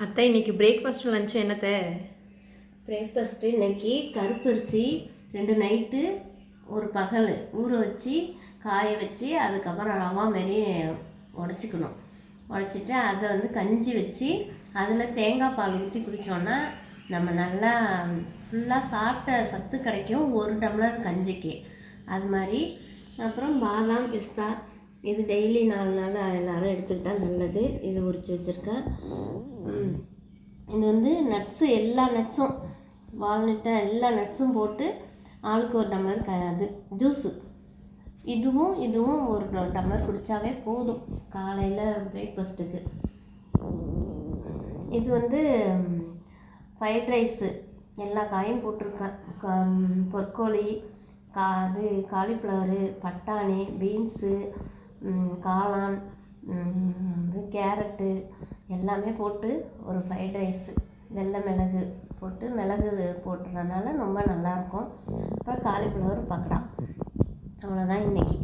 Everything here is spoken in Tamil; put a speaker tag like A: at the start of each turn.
A: அத்தை இன்னைக்கு பிரேக்ஃபாஸ்ட் லஞ்ச் என்னத்தை?
B: பிரேக்ஃபாஸ்ட்டு இன்றைக்கி கருப்பரிசி 2 நைட்டு ஒரு பகல் ஊற வச்சு காய வச்சு அதுக்கப்புறம் ரவா மாரி உடச்சிக்கணும். உடச்சிட்டு அதை கஞ்சி வச்சு அதில் தேங்காய் பால் ஊற்றி குடித்தோன்னா நம்ம நல்லா ஃபுல்லாக சாப்பிட்ட சத்து கிடைக்கும் 1 டம்ளர் கஞ்சிக்கு. அது மாதிரி அப்புறம் பாதாம் பிஸ்தா இது டெய்லி 4 நாள் எல்லோரும் எடுத்துக்கிட்டால் நல்லது. இது உரித்து வச்சுருக்கேன். இது நட்ஸு, எல்லா நட்ஸும் வால்நட்டை எல்லா நட்ஸும் போட்டு ஆளுக்கு 1 டம்ளர் அது ஜூஸு. இதுவும் 1 டம்ளர் குடித்தாவே போதும் காலையில் பிரேக்ஃபாஸ்ட்டுக்கு. இது ஃப்ரைட் ரைஸு எல்லா காயும் போட்டிருக்கேன். பொற்கோழி, காலிஃப்ளவரு, பட்டாணி, பீன்ஸு, காளான், கேரட்டு எல்லாமே போட்டு ஒரு ஃப்ரைட் ரைஸு. வெள்ளை மிளகு போட்டு மிளகு போட்டுறதுனால ரொம்ப நல்லாயிருக்கும். அப்புறம் காலிஃப்ளவர் பக்கோடா. அவ்வளோதான் இன்றைக்கி.